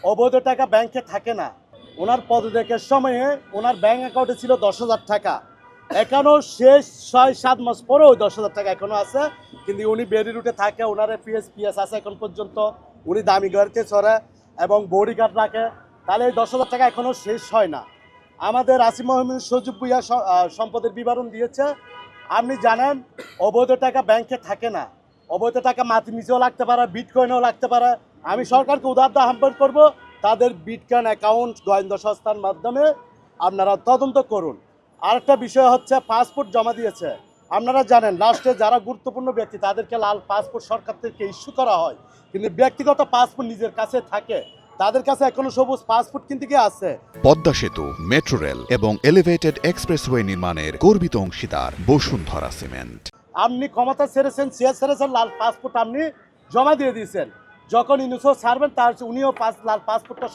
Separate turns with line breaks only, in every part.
অবৈধ টাকা ব্যাংকে থাকে না। ওনার পদত্যাগের সময়ে ওনার ব্যাংক অ্যাকাউন্টে ছিল 10,000 টাকা। এখনও শেষ 6-7 মাস পরেও 10,000 টাকা এখনও আছে, কিন্তু উনি বেরি রুটে থাকে, ওনার পিএস আছে এখন পর্যন্ত, উনি দামি গাড়িতে চড়ে এবং বডিগার্ড রাখে। তাহলে এই 10,000 টাকা এখনও শেষ হয় না। আমাদের আসিফ মাহমুদ সজীব ভুইয়া সম্পদের বিবরণ দিয়েছে। আপনি জানেন অবৈধ টাকা ব্যাংকে থাকে না, অবৈধ টাকা মাটির নিচেও লাগতে পারে, বিটকয়েনেও লাগতে পারে। আমি সরকারকে উদারত আহ্বান করব, তাদের বিটকয়েন অ্যাকাউন্ট গোয়েন্দা সংস্থার মাধ্যমে আপনারা তদন্ত করুন। আরেকটা বিষয় হচ্ছে পাসপোর্ট জমা দিয়েছে। আপনারা জানেন রাষ্ট্রে যারা গুরুত্বপূর্ণ ব্যক্তি তাদেরকে লাল পাসপোর্ট সরকার থেকে ইস্যু করা হয়, কিন্তু ব্যক্তিগত পাসপোর্ট নিজের কাছে থাকে, তাদের কাছে এখনো সবুজ পাসপোর্ট কিন্তু কি আছে।
পদ্মা সেতু, মেট্রো রেল এবং এলিভেটেড এক্সপ্রেসওয়ে নির্মাণের গর্বিত অংশীদার বসুন্ধরা সিমেন্ট।
আপনি ক্ষমতা ছেড়েছেন, ছেড়েছেন, লাল পাসপোর্ট আপনি জমা দিয়ে দিয়েছেন। যখন ইউনুসও ছাড়বেন তার উনিও লাল পাসপোর্টটা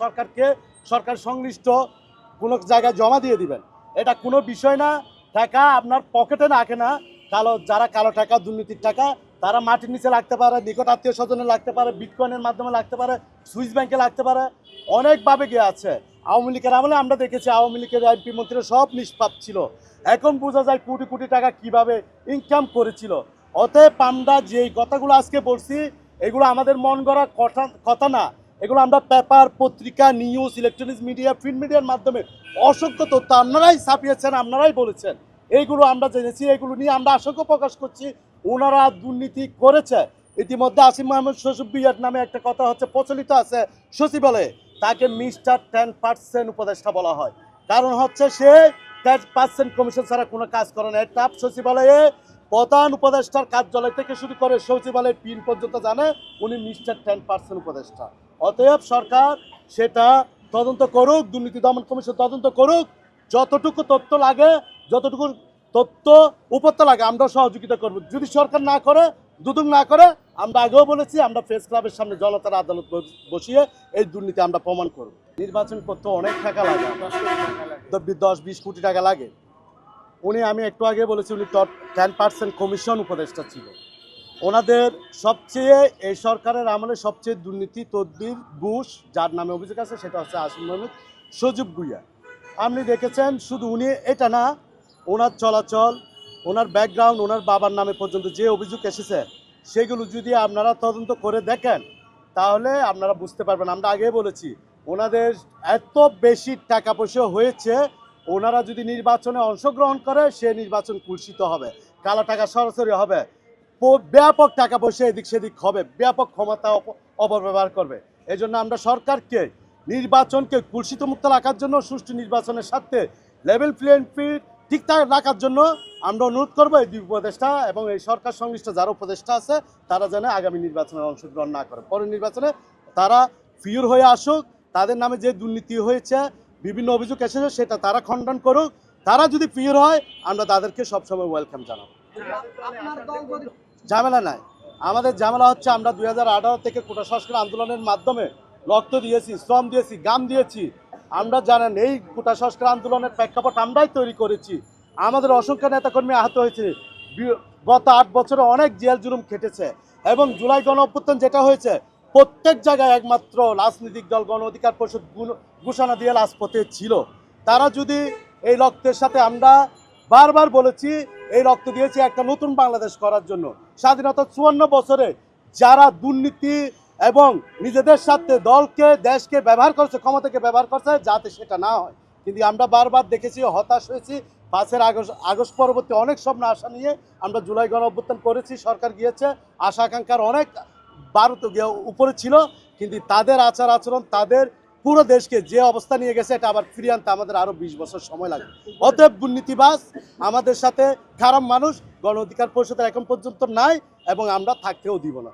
সরকার সংশ্লিষ্ট কোনো জায়গায় জমা দিয়ে দিবেন। এটা কোনো বিষয় না। টাকা আপনার পকেটে রাখে না। যারা কালো টাকা, দুর্নীতির টাকা, তারা মাটির নিচে লাগতে পারে, নিকট আত্মীয় স্বজনে লাগতে পারে, বিটকয়েনের মাধ্যমে লাগতে পারে, সুইস ব্যাংকে লাগতে পারে, অনেকভাবে গিয়ে আছে। আওয়ামী লীগের আমলে আমরা দেখেছি আওয়ামী লীগের এমপি মন্ত্রীরা সব নিষ্পাপ ছিল। এখন বোঝা যায় কোটি কোটি টাকা কিভাবে ইনকাম করেছিল। অতএব আমরা যেই কথাগুলো আজকে বলছি এগুলো আমাদের মন গড়া কথা না, এগুলো আমরা পেপার, পত্রিকা, নিউজ, ইলেকট্রনিক্স মিডিয়া, প্রিন্ট মিডিয়ার মাধ্যমে অসংখ্য তথ্য আপনারাই ছাপিয়েছেন, আপনারাই বলেছেন, এইগুলো আমরা জেনেছি, এগুলো নিয়ে আমরা আশঙ্কা প্রকাশ করছি ওনারা দুর্নীতি করেছে। ইতিমধ্যে আসিফ মাহমুদ সজীব ভুইয়ার নামে একটা কথা হচ্ছে প্রচলিত আছে সচিবালয়ে, তাকে মিস্টার 10% উপদেষ্টা বলা হয়। কারণ হচ্ছে সে 10% কমিশন ছাড়া কোনো কাজ করে না। এটা সচিবালয়ে প্রধান উপদেষ্টার কার্যালয় থেকে শুরু করে সচিবালয়ের পিন পর্যন্ত জানে উনি মিস্টার 10% উপদেষ্টা। অতএব সরকার সেটা তদন্ত করুক, দুর্নীতি দমন কমিশন তদন্ত করুক, যতটুকু তথ্য লাগে, যতটুকু তথ্য উপত্যা লাগে আমরা সহযোগিতা করব। যদি সরকার না করে, দুদক না করে, আমরা আগেও বলেছি আমরা প্রেস ক্লাবের সামনে জনতার আদালত বসিয়ে এই দুর্নীতি আমরা প্রমাণ করব। নির্বাচন করতে অনেক টাকা লাগে, 10-20 কোটি টাকা লাগে। আমি একটু আগে বলেছি উনি 10% কমিশন উপদেষ্টা ছিল। ওনাদের সবচেয়ে এই সরকারের আমলে সবচেয়ে দুর্নীতি, তদবির, ঘুষ যার নামে অভিযোগ আছে সেটা হচ্ছে আসিফ মাহমুদ সজীব ভুইয়া। আপনি দেখেছেন শুধু উনি এটা না, ওনার চলাচল, ওনার ব্যাকগ্রাউন্ড, ওনার বাবার নামে পর্যন্ত যে অভিযোগ এসেছে সেগুলো যদি আপনারা তদন্ত করে দেখেন তাহলে আপনারা বুঝতে পারবেন। আমরা আগে বলেছি ওনাদের এত বেশি টাকা পয়সা হয়েছে, ওনারা যদি নির্বাচনে অংশগ্রহণ করে সে নির্বাচন কুৎসিত হবে, কালো টাকা সরাসরি হবে, ব্যাপক টাকা পয়সা এদিক সেদিক হবে, ব্যাপক ক্ষমতা অপব্যবহার করবে। এই জন্য আমরা সরকারকে নির্বাচনকে কুৎসিত মুক্ত রাখার জন্য, সুষ্ঠু নির্বাচনের সাথে লেভেল প্লেইং ফিল্ড ঠিকঠাক রাখার জন্য আমরা অনুরোধ করবো এই দুই উপদেষ্টা এবং এই সরকার সংশ্লিষ্ট যারা উপদেষ্টা আছে তারা যেন আগামী নির্বাচনে অংশগ্রহণ না করে, পরের নির্বাচনে তারা ফিউর হয়ে আসুক, তাদের নামে যে দুর্নীতি হয়েছে, বিভিন্ন অভিযোগ এসেছে সেটা তারা খণ্ডন করুক। তারা যদি ফিউর হয় আমরা তাদেরকে সবসময় ওয়েলকাম জানাবো। ঝামেলা নাই, আমাদের ঝামেলা হচ্ছে আমরা 2018 থেকে কোটা সংস্কার আন্দোলনের মাধ্যমে রক্ত দিয়েছি, শ্রম দিয়েছি, গাম দিয়েছি। আমরা জানেন এই কোটা সংস্কার আন্দোলনের প্রেক্ষাপট আমরাই তৈরি করেছি। আমাদের অসংখ্য নেতাকর্মী আহত হয়েছে, গত 8 বছরে অনেক জেল জুলুম খেটেছে এবং জুলাই গণ অভ্যুত্থান যেটা হয়েছে প্রত্যেক জায়গায় একমাত্র রাজনৈতিক দল গণ অধিকার পরিষদ ঘোষণা দিয়ে রাজপথে ছিল। তারা যদি এই রক্তের সাথে, আমরা বারবার বলেছি এই রক্ত দিয়েছি একটা নতুন বাংলাদেশ করার জন্য। স্বাধীনতা 54 বছরে যারা দুর্নীতি এবং নিজেদের সাথে দলকে, দেশকে ব্যবহার করছে, ক্ষমতাকে ব্যবহার করছে যাতে সেটা না হয়, কিন্তু আমরা বারবার দেখেছি, হতাশ হয়েছি। 5 আগস্ট পরবর্তী অনেক স্বপ্ন আশা নিয়ে আমরা জুলাই গণ অভ্যুত্থান করেছি, সরকার গিয়েছে, আশা আকাঙ্ক্ষার অনেক উপরে ছিল, কিন্তু তাদের আচার আচরণ, তাদের পুরো দেশকে যে অবস্থা নিয়ে গেছে এটা আবার ফিরিয়ে আনতে আমাদের আরও 20 বছর সময় লাগবে। অতএব দুর্নীতিবাজ আমাদের সাথে খারাপ মানুষ গণ অধিকার পরিষদের এখন পর্যন্ত নাই এবং আমরা থাকতেও দিব না।